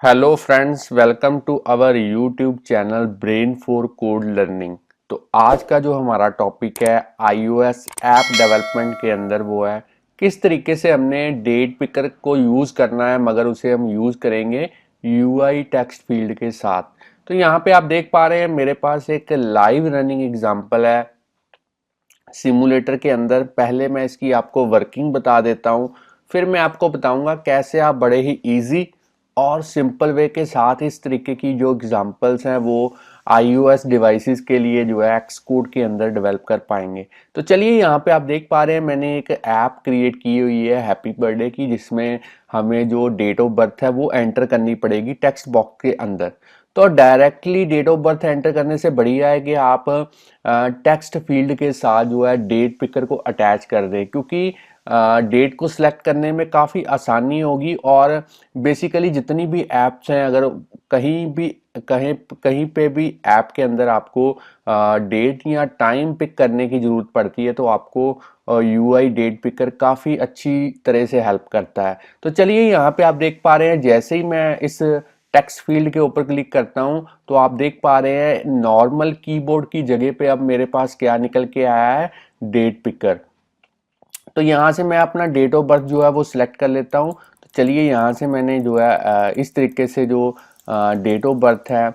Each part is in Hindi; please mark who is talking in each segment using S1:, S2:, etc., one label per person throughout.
S1: Hello friends, welcome to our YouTube channel brain for code learning. तो आज का जो हमारा टॉपिक है iOS ऐप डेवलपमेंट के अंदर वो है किस तरीके से हमने डेट पिकर को यूज़ करना है, मगर उसे हम यूज़ करेंगे UI टेक्स्ट फील्ड के साथ। तो यहाँ पे आप देख पा रहे हैं मेरे पास एक लाइव रनिंग एग्जांपल है सिमुलेटर के अंदर। पहले मैं इसकी आपको वर्किंग बता देता हूँ, फिर मैं आपको बताऊंगा कैसे आप बड़े ही इजी और सिंपल वे के साथ इस तरीके की जो एग्जांपल्स हैं वो iOS डिवाइसेस के लिए जो है एक्सकोड के अंदर डेवलप कर पाएंगे। तो चलिए, यहाँ पे आप देख पा रहे हैं मैंने एक ऐप क्रिएट की हुई है हैप्पी बर्थडे की, जिसमें हमें जो डेट ऑफ बर्थ है वो एंटर करनी पड़ेगी टेक्स्ट बॉक्स के अंदर। तो directly date of birth enter करने से बढ़िया है कि आप टेक्स्ट फील्ड के साथ जो है डेट पिकर को अटैच कर दें, क्योंकि डेट को सिलेक्ट करने में काफ़ी आसानी होगी। और बेसिकली जितनी भी ऐप्स हैं, अगर कहीं कहीं पे भी ऐप के अंदर आपको डेट या टाइम पिक करने की ज़रूरत पड़ती है, तो आपको UI डेट पिकर काफ़ी अच्छी तरह से हेल्प करता है। तो चलिए, यहाँ पे आप देख पा रहे हैं जैसे ही मैं इस टेक्स्ट फील्ड के ऊपर क्लिक करता हूं तो आप देख पा रहे हैं नॉर्मल कीबोर्ड की जगह पे अब मेरे पास क्या निकल के आया है, डेट पिकर। तो यहाँ से मैं अपना डेट ऑफ बर्थ जो है वो सिलेक्ट कर लेता हूँ। तो चलिए, यहाँ से मैंने जो है इस तरीके से जो डेट ऑफ बर्थ है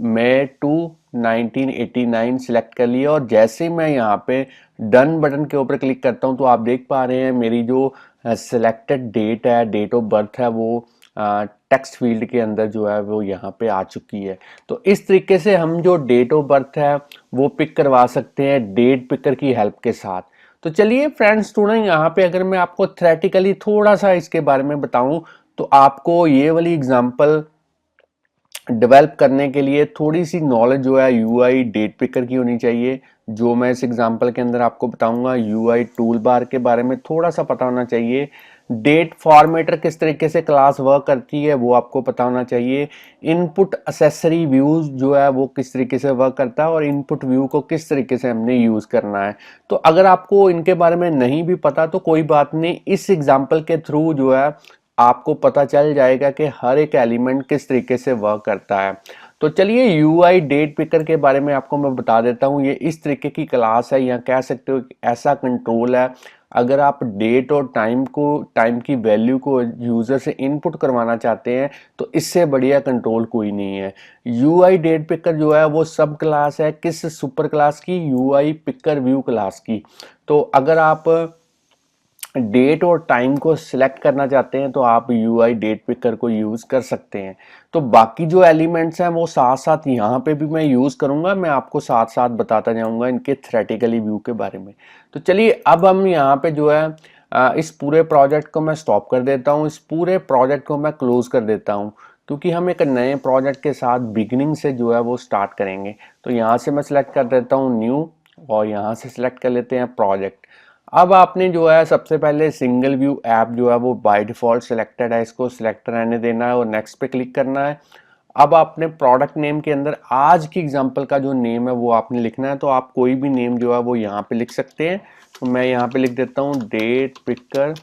S1: मई 2 1989 सिलेक्ट कर लिया। और जैसे ही मैं यहाँ पे डन बटन के ऊपर क्लिक करता हूँ तो आप देख पा रहे हैं मेरी जो सिलेक्टेड डेट है, डेट ऑफ बर्थ है, वो टेक्स्ट फील्ड के अंदर जो है वो यहाँ पे आ चुकी है। तो इस तरीके से हम जो डेट ऑफ बर्थ है वो पिक करवा सकते हैं डेट पिकर की हेल्प के साथ। तो चलिए फ्रेंड्स स्टूडेंट, यहाँ पे अगर मैं आपको थ्योरेटिकली थोड़ा सा इसके बारे में बताऊं तो आपको ये वाली एग्जांपल डेवलप करने के लिए थोड़ी सी नॉलेज जो है UI डेट पिकर की होनी चाहिए। जो मैं इस एग्जांपल के अंदर आपको बताऊंगा UI टूल बार के बारे में थोड़ा सा पता होना चाहिए। डेट फॉर्मेटर किस तरीके से क्लास वर्क करती है वो आपको पता होना चाहिए। इनपुट असेसरी व्यूज जो है वो किस तरीके से वर्क करता है और इनपुट व्यू को किस तरीके से हमने यूज करना है। तो अगर आपको इनके बारे में नहीं भी पता तो कोई बात नहीं, इस एग्जाम्पल के थ्रू जो है आपको पता चल जाएगा कि हर एक एलिमेंट किस तरीके से वर्क करता है। तो चलिए, UI डेट पिकर के बारे में आपको मैं बता देता हूँ। ये इस तरीके की क्लास है, या कह सकते हो ऐसा कंट्रोल है। अगर आप डेट और टाइम की वैल्यू को यूजर से इनपुट करवाना चाहते हैं तो इससे बढ़िया कंट्रोल कोई नहीं है। UI डेट पिकर जो है वो सब क्लास है किस सुपर क्लास की, UI पिकर व्यू क्लास की। तो अगर आप डेट और टाइम को सिलेक्ट करना चाहते हैं तो आप UI डेट पिकर को यूज कर सकते हैं। तो बाकी जो एलिमेंट्स हैं वो साथ साथ यहाँ पे भी मैं यूज करूंगा, मैं आपको साथ साथ बताता जाऊंगा इनके थ्योरेटिकली व्यू के बारे में। तो चलिए, अब हम यहाँ पे जो है इस पूरे प्रोजेक्ट को मैं स्टॉप कर देता हूँ, इस पूरे प्रोजेक्ट को मैं क्लोज कर देता हूँ, क्योंकि हम एक नए प्रोजेक्ट के साथ बिगिनिंग से जो है वो स्टार्ट करेंगे। तो यहाँ से मैं सिलेक्ट कर देता हूँ न्यू, और यहाँ से सिलेक्ट कर लेते हैं प्रोजेक्ट। अब आपने जो है सबसे पहले सिंगल व्यू ऐप जो है वो बाय डिफॉल्ट सिलेक्टेड है, इसको सिलेक्ट रहने देना है और नेक्स्ट पे क्लिक करना है। अब आपने प्रोडक्ट नेम के अंदर आज की एग्जांपल का जो नेम है वो आपने लिखना है। तो आप कोई भी नेम जो है वो यहाँ पे लिख सकते हैं। तो मैं यहाँ पे लिख देता हूँ date picker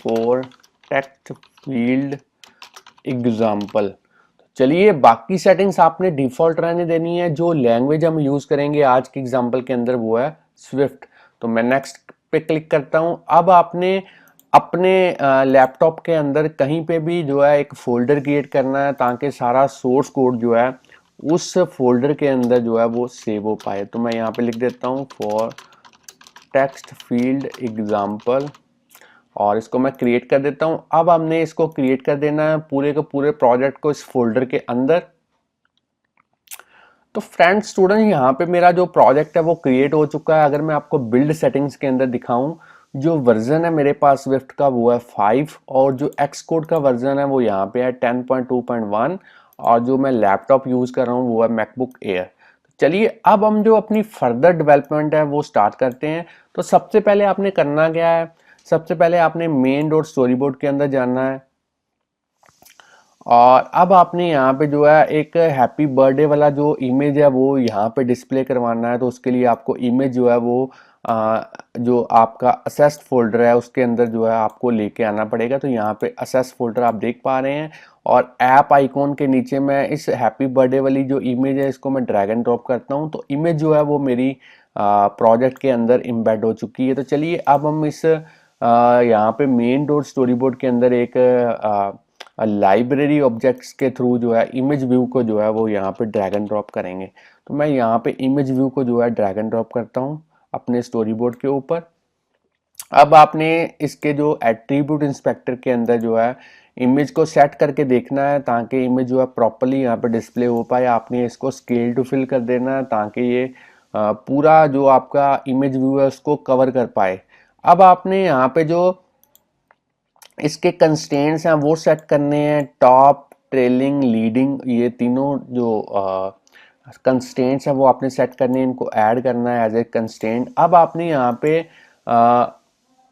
S1: for text field example. चलिए, बाकी सेटिंग्स आपने डिफॉल्ट रहने देनी है। जो लैंग्वेज हम यूज करेंगे आज के एग्जांपल के अंदर वो है स्विफ्ट। तो मैं नेक्स्ट पे क्लिक करता हूं। अब आपने अपने लैपटॉप के अंदर कहीं पे भी जो है एक फोल्डर क्रिएट करना है, ताकि सारा सोर्स कोड जो है उस फोल्डर के अंदर जो है वो सेव हो पाए। तो मैं यहाँ पे लिख देता हूँ फॉर टेक्स्ट फील्ड एग्जाम्पल, और इसको मैं क्रिएट कर देता हूं। अब हमने इसको क्रिएट कर देना है पूरे के पूरे प्रोजेक्ट को इस फोल्डर के अंदर। तो फ्रेंड्स स्टूडेंट, यहाँ पे मेरा जो प्रोजेक्ट है वो क्रिएट हो चुका है। अगर मैं आपको बिल्ड सेटिंग्स के अंदर दिखाऊं, जो वर्जन है मेरे पास स्विफ्ट का वो है 5, और जो एक्स कोड का वर्जन है वो यहाँ पे है 10.2.1, और जो मैं लैपटॉप यूज कर रहा हूँ वो है मैकबुक एयर। चलिए, अब हम जो अपनी फर्दर डेवलपमेंट है वो स्टार्ट करते हैं। तो सबसे पहले आपने करना क्या है, सबसे पहले आपने मेन डॉट स्टोरी बोर्ड के अंदर जाना है, और अब आपने यहाँ पे जो है एक हैप्पी बर्थडे वाला जो इमेज है वो यहाँ पे डिस्प्ले करवाना है। तो उसके लिए आपको इमेज जो है वो जो आपका असेस्ड फोल्डर है उसके अंदर जो है आपको लेके आना पड़ेगा। तो यहाँ पे असेस्ड फोल्डर आप देख पा रहे हैं और ऐप आइकॉन के नीचे मैं इस हैप्पी बर्थडे वाली जो इमेज है इसको मैं ड्रैग एंड ड्रॉप करता हूँ, तो इमेज जो है वो मेरी प्रोजेक्ट के अंदर एम्बेड हो चुकी है। तो चलिए अब हम इस यहाँ पे मेन डॉट स्टोरी बोर्ड के अंदर एक लाइब्रेरी ऑब्जेक्ट्स के थ्रू जो है इमेज व्यू को जो है वो यहाँ पे ड्रैग एंड ड्रॉप करेंगे। तो मैं यहाँ पे इमेज व्यू को जो है ड्रैग एंड ड्रॉप करता हूँ अपने स्टोरी बोर्ड के ऊपर। अब आपने इसके जो एट्रीब्यूट इंस्पेक्टर के अंदर जो है इमेज को सेट करके देखना है ताकि इमेज जो है प्रॉपरली यहाँ पे डिस्प्ले हो पाए। आपने इसको स्केल टू फिल कर देना है ताकि ये पूरा जो आपका इमेज व्यू है उसको कवर कर पाए। अब आपने यहाँ पे जो इसके कंस्ट्रेंट्स हैं वो सेट करने हैं, टॉप, ट्रेलिंग, लीडिंग, ये तीनों जो कंस्ट्रेंट्स हैं वो आपने सेट करने हैं, इनको ऐड करना है एज ए कंस्ट्रेंट। अब आपने यहाँ पे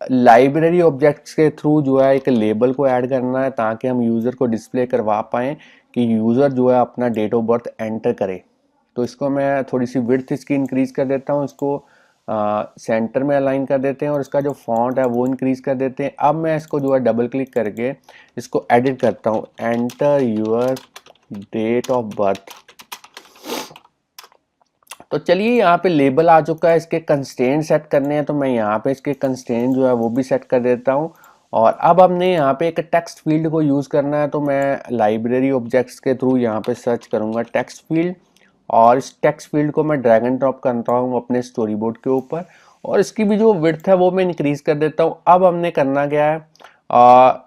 S1: लाइब्रेरी ऑब्जेक्ट्स के थ्रू जो है एक लेबल को ऐड करना है ताकि हम यूज़र को डिस्प्ले करवा पाएँ कि यूज़र जो है अपना डेट ऑफ बर्थ एंटर करे। तो इसको मैं थोड़ी सी विड्थ इसकी इंक्रीज कर देता हूँ, इसको सेंटर में अलाइन कर देते हैं और इसका जो फॉन्ट है वो इंक्रीज कर देते हैं। अब मैं इसको जो है डबल क्लिक करके इसको एडिट करता हूँ, enter your date of birth. तो चलिए यहाँ पे लेबल आ चुका है, इसके कंस्ट्रेंट सेट करने हैं तो मैं यहाँ पे इसके कंस्ट्रेंट जो है वो भी सेट कर देता हूँ। और अब हमने यहाँ पे एक टेक्स्ट फील्ड को यूज़ करना है, तो मैं लाइब्रेरी ऑब्जेक्ट्स के थ्रू यहाँ पे सर्च करूँगा टेक्स्ट फील्ड और इस टेक्स्ट फील्ड को मैं ड्रैग एंड ड्रॉप करता हूँ अपने स्टोरी बोर्ड के ऊपर और इसकी भी जो विड्थ है वो मैं इंक्रीज कर देता हूँ। अब हमने करना क्या है,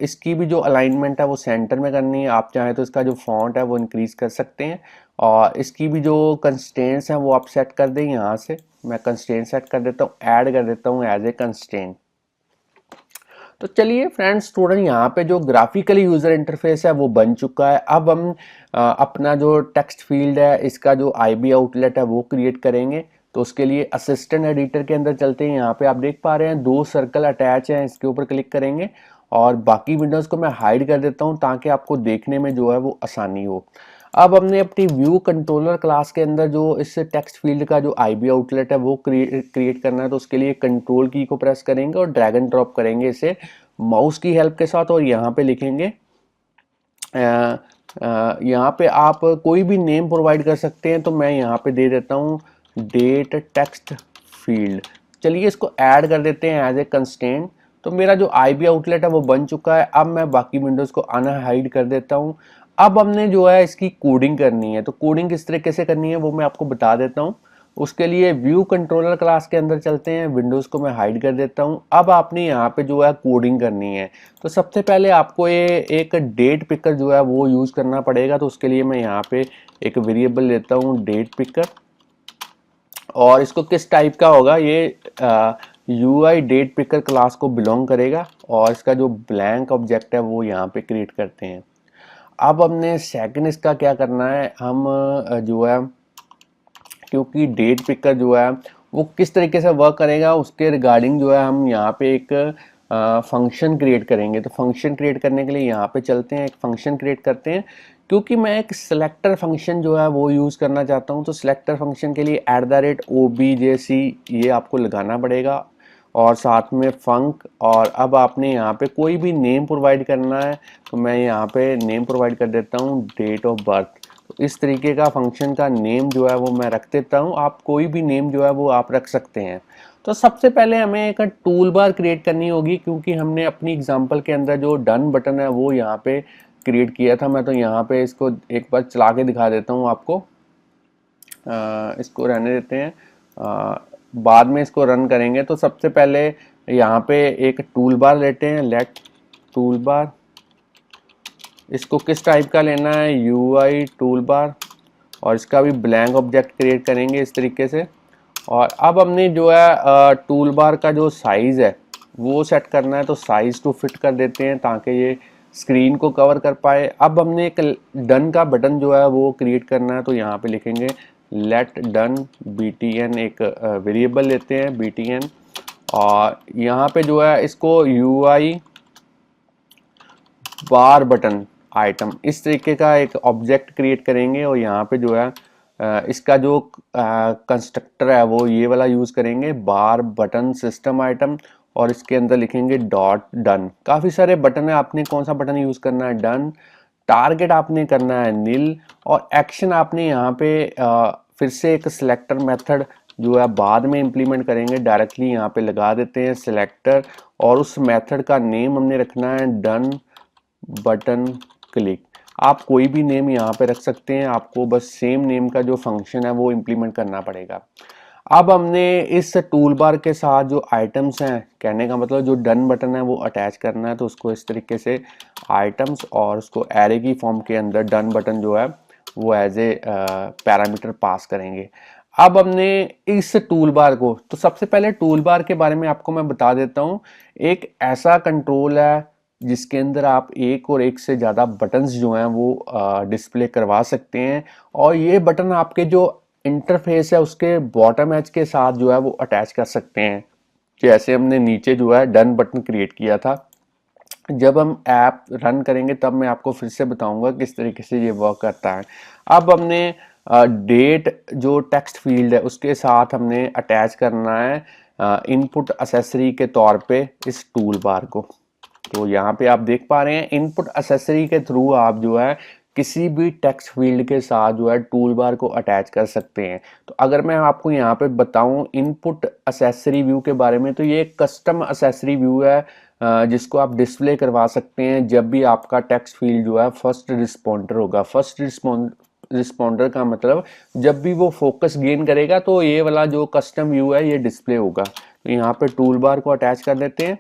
S1: इसकी भी जो अलाइनमेंट है वो सेंटर में करनी है। आप चाहें तो इसका जो फॉन्ट है वो इंक्रीज कर सकते हैं और इसकी भी जो कंस्ट्रेंट्स हैं वो आप सेट कर दें। यहाँ से मैं कंस्ट्रेंट सेट कर देता हूँ, ऐड कर देता हूँ एज ए कंस्ट्रेंट। तो चलिए फ्रेंड्स स्टूडेंट, यहाँ पे जो ग्राफिकली यूजर इंटरफेस है वो बन चुका है। अब हम अपना जो टेक्स्ट फील्ड है इसका जो आईबी आउटलेट है वो क्रिएट करेंगे। तो उसके लिए असिस्टेंट एडिटर के अंदर चलते हैं। यहाँ पे आप देख पा रहे हैं 2 सर्कल अटैच हैं, इसके ऊपर क्लिक करेंगे और बाकी विंडोज को मैं हाइड कर देता हूँ ताकि आपको देखने में जो है वो आसानी हो। अब हमने अपनी व्यू कंट्रोलर क्लास के अंदर जो इस टेक्स्ट फील्ड का जो आईबी आउटलेट है वो क्रिएट करना है। तो उसके लिए कंट्रोल की को प्रेस करेंगे और ड्रैग एंड ड्रॉप करेंगे इसे माउस की हेल्प के साथ और यहाँ पे लिखेंगे। यहाँ पे आप कोई भी नेम प्रोवाइड कर सकते हैं, तो मैं यहाँ पे दे देता हूँ डेट टेक्स्ट फील्ड। चलिए इसको ऐड कर देते हैं एज ए कंस्ट्रेंट। तो मेरा जो आईबी आउटलेट है वो बन चुका है। अब मैं बाकी विंडोज को अनहाइड कर देता हूँ। अब हमने जो है इसकी कोडिंग करनी है, तो कोडिंग किस तरीके से करनी है वो मैं आपको बता देता हूँ। उसके लिए व्यू कंट्रोलर क्लास के अंदर चलते हैं, विंडोज को मैं हाइड कर देता हूँ। अब आपने यहाँ पे जो है कोडिंग करनी है, तो सबसे पहले आपको ये एक डेट पिकर जो है वो यूज करना पड़ेगा। तो उसके लिए मैं यहाँ पे एक वेरिएबल लेता हूँ डेट पिकर और इसको किस टाइप का होगा, ये UI डेट पिकर क्लास को बिलोंग करेगा और इसका जो ब्लैंक ऑब्जेक्ट है वो यहाँ पे क्रिएट करते हैं। अब हमने सेकंड इसका क्या करना है, हम जो है क्योंकि डेट पिकर जो है वो किस तरीके से वर्क करेगा उसके रिगार्डिंग जो है हम यहाँ पे एक फंक्शन क्रिएट करेंगे। तो फंक्शन क्रिएट करने के लिए यहाँ पे चलते हैं, एक फंक्शन क्रिएट करते हैं। क्योंकि मैं एक सिलेक्टर फंक्शन जो है वो यूज़ करना चाहता हूँ, तो सिलेक्टर फंक्शन के लिए @objc ये आपको लगाना पड़ेगा और साथ में फंक। और अब आपने यहाँ पे कोई भी नेम प्रोवाइड करना है, तो मैं यहाँ पे नेम प्रोवाइड कर देता हूँ डेट ऑफ बर्थ। तो इस तरीके का फंक्शन का नेम जो है वो मैं रख देता हूँ। आप कोई भी नेम जो है वो आप रख सकते हैं। तो सबसे पहले हमें एक टूल बार क्रिएट करनी होगी, क्योंकि हमने अपनी एग्जांपल के अंदर जो डन बटन है वो यहाँ पे क्रिएट किया था। मैं तो यहाँ पे इसको एक बार चला के दिखा देता हूँ आपको। इसको रहने देते हैं, बाद में इसको रन करेंगे। तो सबसे पहले यहाँ पे एक टूल बार लेते हैं, लेट टूल बार। इसको किस टाइप का लेना है, UI टूल बार, और इसका भी ब्लैंक ऑब्जेक्ट क्रिएट करेंगे इस तरीके से। और अब हमने जो है टूल बार का जो साइज़ है वो सेट करना है, तो साइज़ टू फिट कर देते हैं ताकि ये स्क्रीन को कवर कर पाए। अब हमने एक डन का बटन जो है वो क्रिएट करना है, तो यहाँ पे लिखेंगे लेट डन btn, एक वेरिएबल लेते हैं btn और यहाँ पे जो है इसको UI बार बटन आइटम इस तरीके का एक ऑब्जेक्ट क्रिएट करेंगे और यहाँ पे जो है इसका जो कंस्ट्रक्टर है वो ये वाला यूज़ करेंगे, बार बटन सिस्टम आइटम, और इसके अंदर लिखेंगे डॉट डन। काफ़ी सारे बटन है, आपने कौन सा बटन यूज़ करना है, डन। टारगेट आपने करना है नील, और एक्शन आपने यहाँ पे फिर से एक सिलेक्टर मेथड जो है बाद में इंप्लीमेंट करेंगे, डायरेक्टली यहाँ पे लगा देते हैं सिलेक्टर, और उस मेथड का नेम हमने रखना है डन बटन क्लिक। आप कोई भी नेम यहाँ पे रख सकते हैं, आपको बस सेम नेम का जो फंक्शन है वो इंप्लीमेंट करना पड़ेगा। अब हमने इस टूल बार के साथ जो आइटम्स हैं, कहने का मतलब जो डन बटन है वो अटैच करना है, तो उसको इस तरीके से आइटम्स और उसको एरे की फॉर्म के अंदर डन बटन जो है वो एज ए पैरामीटर पास करेंगे। अब हमने इस टूल बार को, तो सबसे पहले टूल बार के बारे में आपको मैं बता देता हूँ। एक ऐसा कंट्रोल है जिसके अंदर आप एक और एक से ज़्यादा बटन्स जो हैं वो डिस्प्ले करवा सकते हैं, और ये बटन आपके जो इंटरफेस है उसके बॉटम एज के साथ जो है वो अटैच कर सकते हैं। जैसे हमने नीचे जो है डन बटन क्रिएट किया था, जब हम ऐप रन करेंगे तब मैं आपको फिर से बताऊंगा किस तरीके से ये वर्क करता है। अब हमने डेट जो टेक्स्ट फील्ड है उसके साथ हमने अटैच करना है इनपुट एसेसरी के तौर पे इस टूल बार को। तो यहाँ पे आप देख पा रहे हैं इनपुट एसेसरी के थ्रू आप जो है किसी भी टेक्स्ट फील्ड के साथ जो है टूल बार को अटैच कर सकते हैं। तो अगर मैं आपको यहाँ पे बताऊं इनपुट एसेसरी व्यू के बारे में, तो ये एक कस्टम एसेसरी व्यू है जिसको आप डिस्प्ले करवा सकते हैं जब भी आपका टेक्स्ट फील्ड जो है फर्स्ट रिस्पॉन्डर होगा। फर्स्ट रिस्पॉन्डर का मतलब जब भी वो फोकस गेन करेगा तो ये वाला जो कस्टम व्यू है ये डिस्प्ले होगा। तो यहाँ पे टूल बार को अटैच कर देते हैं।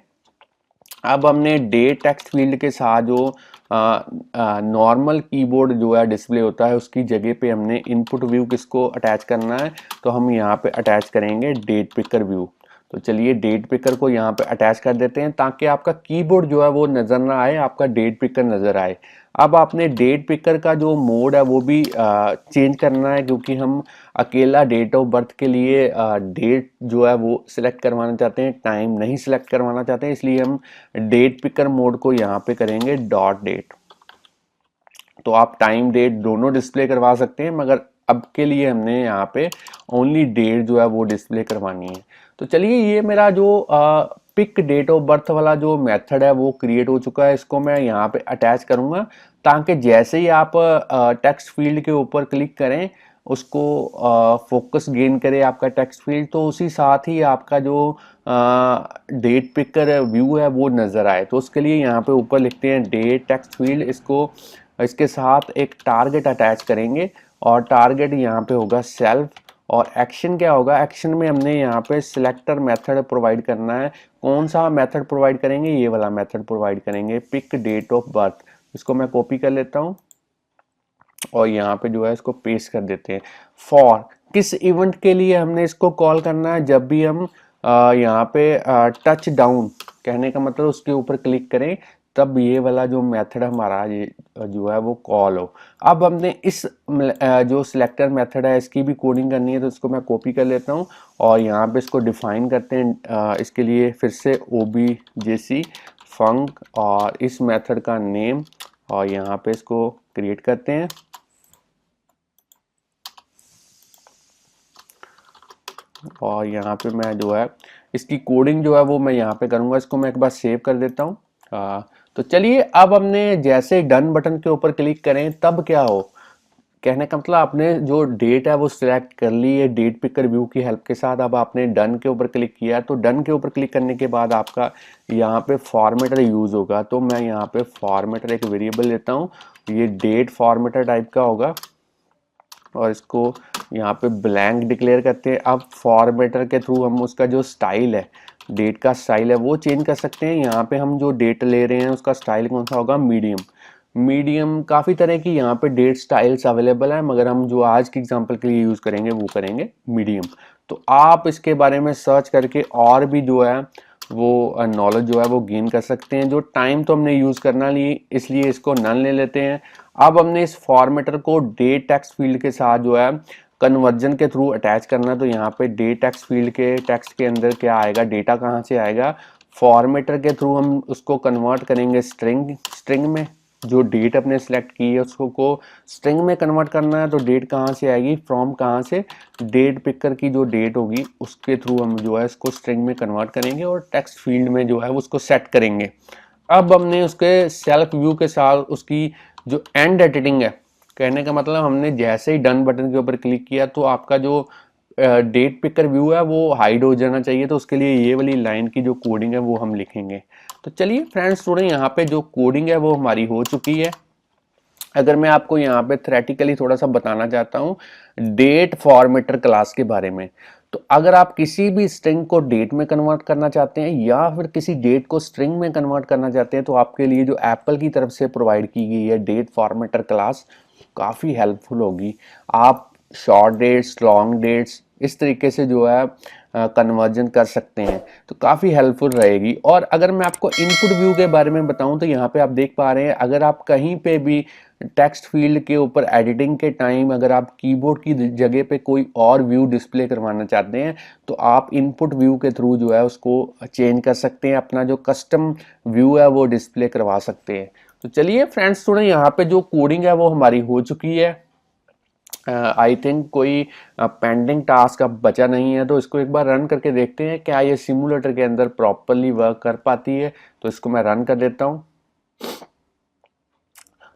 S1: अब हमने डेट टेक्स्ट फील्ड के साथ जो नॉर्मल कीबोर्ड जो है डिस्प्ले होता है उसकी जगह पे हमने इनपुट व्यू किसको अटैच करना है, तो हम यहाँ पे अटैच करेंगे डेट पिकर व्यू। तो चलिए डेट पिकर को यहाँ पे अटैच कर देते हैं ताकि आपका कीबोर्ड जो है वो नज़र ना आए, आपका डेट पिकर नज़र आए। अब आपने डेट पिकर का जो मोड है वो भी चेंज करना है, क्योंकि हम अकेला डेट ऑफ बर्थ के लिए डेट जो है वो सिलेक्ट करवाना चाहते हैं, टाइम नहीं सिलेक्ट करवाना चाहते हैं, इसलिए हम डेट पिकर मोड को यहाँ पे करेंगे डॉट डेट। तो आप टाइम डेट दोनों डिस्प्ले करवा सकते हैं, मगर अब के लिए हमने यहाँ पे ओनली डेट जो है वो डिस्प्ले करवानी है। तो चलिए ये मेरा जो पिक डेट ऑफ बर्थ वाला जो मेथड है वो क्रिएट हो चुका है, इसको मैं यहाँ पे अटैच करूँगा ताकि जैसे ही आप टेक्स्ट फील्ड के ऊपर क्लिक करें उसको फोकस गेन करे आपका टेक्स्ट फील्ड, तो उसी साथ ही आपका जो डेट पिकर व्यू है वो नज़र आए। तो उसके लिए यहाँ पे ऊपर लिखते हैं डेट टेक्स्ट फील्ड, इसको इसके साथ एक टारगेट अटैच करेंगे, और टारगेट यहाँ पे होगा सेल्फ, और एक्शन क्या होगा, एक्शन में हमने यहाँ पे सिलेक्टर मेथड प्रोवाइड करना है। कौन सा मेथड प्रोवाइड करेंगे, ये वाला मेथड प्रोवाइड करेंगे पिक डेट ऑफ बर्थ। इसको मैं कॉपी कर लेता हूँ और यहाँ पे जो है इसको पेस्ट कर देते हैं। फॉर किस इवेंट के लिए हमने इसको कॉल करना है, जब भी हम यहाँ पे टच डाउन, कहने का मतलब उसके ऊपर क्लिक करें तब ये वाला जो मेथड हमारा ये जो है वो कॉल हो। अब हमने इस जो सिलेक्टर मेथड है इसकी भी कोडिंग करनी है, तो इसको मैं कॉपी कर लेता हूँ और यहाँ पे इसको डिफाइन करते हैं। इसके लिए फिर से OBJC फंक और इस मेथड का नेम, और यहाँ पे इसको क्रिएट करते हैं। और यहाँ पे मैं जो है इसकी कोडिंग जो है वो मैं यहाँ पे करूँगा, इसको मैं एक बार सेव कर देता हूँ। तो चलिए अब हमने जैसे डन बटन के ऊपर क्लिक करें तब क्या हो, कहने का मतलब आपने जो डेट है वो सिलेक्ट कर ली है डेट पिकर व्यू की हेल्प के साथ। अब आपने डन के ऊपर क्लिक किया, तो डन के ऊपर क्लिक करने के बाद आपका यहाँ पे फॉर्मेटर यूज होगा। तो मैं यहाँ पे फॉर्मेटर एक वेरिएबल लेता हूँ, ये डेट फॉर्मेटर टाइप का होगा और इसको यहाँ पे ब्लैंक डिक्लेयर करते हैं। अब फॉर्मेटर के थ्रू हम उसका जो स्टाइल है, डेट का स्टाइल है वो चेंज कर सकते हैं। यहाँ पे हम जो डेट ले रहे हैं उसका स्टाइल कौन सा होगा, मीडियम। मीडियम काफ़ी तरह की यहाँ पे डेट स्टाइल्स अवेलेबल है, मगर हम जो आज की एग्जांपल के लिए यूज़ करेंगे वो करेंगे मीडियम। तो आप इसके बारे में सर्च करके और भी जो है वो नॉलेज जो है वो गेन कर सकते हैं। जो टाइम तो हमने यूज़ करना नहीं, इसलिए इसको नन ले लेते हैं। अब हमने इस फॉर्मेटर को डेट टेक्स्ट फील्ड के साथ जो है कन्वर्जन के थ्रू अटैच करना। तो यहाँ पे डेट टेक्स्ट फील्ड के टेक्स्ट के अंदर क्या आएगा, डेटा कहाँ से आएगा, फॉर्मेटर के थ्रू हम उसको कन्वर्ट करेंगे स्ट्रिंग में। जो डेट अपने सेलेक्ट की है उसको को स्ट्रिंग में कन्वर्ट करना है, तो डेट कहाँ से आएगी, फ्रॉम कहाँ से, डेट पिकर की जो डेट होगी उसके थ्रू हम जो है इसको स्ट्रिंग में कन्वर्ट करेंगे और टेक्स्ट फील्ड में जो है उसको सेट करेंगे। अब हमने उसके सेल्फ व्यू के साथ उसकी जो एंड एडिटिंग है, कहने का मतलब हमने जैसे ही डन बटन के ऊपर क्लिक किया तो आपका जो डेट पिकर व्यू है वो हाइड हो जाना चाहिए, तो उसके लिए ये वाली लाइन की जो कोडिंग है वो हम लिखेंगे। तो चलिए फ्रेंड्स, थोड़े यहाँ पे जो कोडिंग है वो हमारी हो चुकी है। अगर मैं आपको यहाँ पे थ्योरेटिकली थोड़ा सा बताना चाहता हूँ डेट फॉर्मेटर क्लास के बारे में, तो अगर आप किसी भी स्ट्रिंग को डेट में कन्वर्ट करना चाहते हैं या फिर किसी डेट को स्ट्रिंग में कन्वर्ट करना चाहते हैं, तो आपके लिए जो एप्पल की तरफ से प्रोवाइड की गई है डेट फॉर्मेटर क्लास काफ़ी हेल्पफुल होगी। आप शॉर्ट डेट्स, लॉन्ग डेट्स इस तरीके से जो है कन्वर्जन कर सकते हैं, तो काफ़ी हेल्पफुल रहेगी। और अगर मैं आपको इनपुट व्यू के बारे में बताऊं तो यहाँ पे आप देख पा रहे हैं, अगर आप कहीं पे भी टेक्स्ट फील्ड के ऊपर एडिटिंग के टाइम अगर आप कीबोर्ड की जगह पे कोई और व्यू डिस्प्ले करवाना चाहते हैं, तो आप इनपुट व्यू के थ्रू जो है उसको चेंज कर सकते हैं, अपना जो कस्टम व्यू है वो डिस्प्ले करवा सकते हैं। तो चलिए फ्रेंड्स, थोड़ा यहाँ पे जो कोडिंग है वो हमारी हो चुकी है। आई थिंक कोई पेंडिंग टास्क अब बचा नहीं है, तो इसको एक बार रन करके देखते हैं क्या ये सिमुलेटर के अंदर प्रॉपरली वर्क कर पाती है। तो इसको मैं रन कर देता हूँ।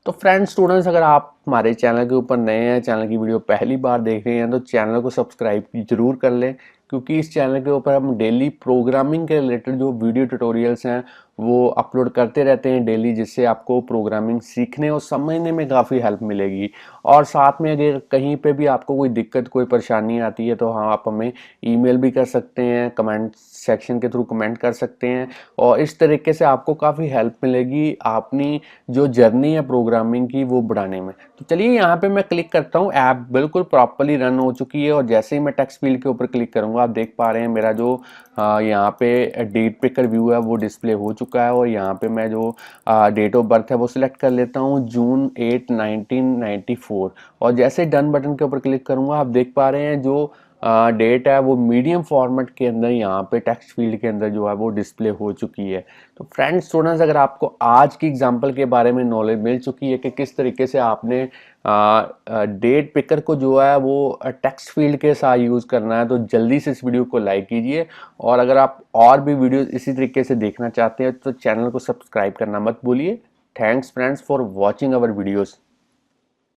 S1: तो फ्रेंड्स, स्टूडेंट्स, अगर आप हमारे चैनल के ऊपर नए हैं, चैनल की वीडियो पहली बार देख रहे हैं, तो चैनल को सब्सक्राइब जरूर कर लें, क्योंकि इस चैनल के ऊपर हम डेली प्रोग्रामिंग के रिलेटेड जो वीडियो ट्यूटोरियल्स हैं वो अपलोड करते रहते हैं डेली, जिससे आपको प्रोग्रामिंग सीखने और समझने में काफ़ी हेल्प मिलेगी। और साथ में अगर कहीं पे भी आपको कोई दिक्कत, कोई परेशानी आती है, तो हाँ, आप हमें ईमेल भी कर सकते हैं, कमेंट सेक्शन के थ्रू कमेंट कर सकते हैं, और इस तरीके से आपको काफ़ी हेल्प मिलेगी अपनी जो जर्नी है प्रोग्रामिंग की वो बढ़ाने में। तो चलिए यहाँ पे मैं क्लिक करता हूँ, ऐप बिल्कुल प्रॉपरली रन हो चुकी है, और जैसे ही मैं टेक्स्ट फील्ड के ऊपर क्लिक करूँगा आप देख पा रहे हैं मेरा जो यहाँ पे डेट पिकर व्यू है वो डिस्प्ले हो चुका है। और यहाँ पे मैं जो डेट ऑफ बर्थ है वो सिलेक्ट कर लेता हूँ, जून 8 1994, और जैसे डन बटन के ऊपर क्लिक करूँगा आप देख पा रहे हैं जो डेट है वो मीडियम फॉर्मेट के अंदर यहाँ पे टेक्स्ट फील्ड के अंदर जो है वो डिस्प्ले हो चुकी है। तो फ्रेंड्स, स्टूडेंट्स, अगर आपको आज की एग्जांपल के बारे में नॉलेज मिल चुकी है कि किस तरीके से आपने डेट पिकर को जो है वो टेक्स्ट फील्ड के साथ यूज़ करना है, तो जल्दी से इस वीडियो को लाइक कीजिए। और अगर आप और भी वीडियो इसी तरीके से देखना चाहते हैं तो चैनल को सब्सक्राइब करना मत भूलिए। Thanks friends for watching our videos.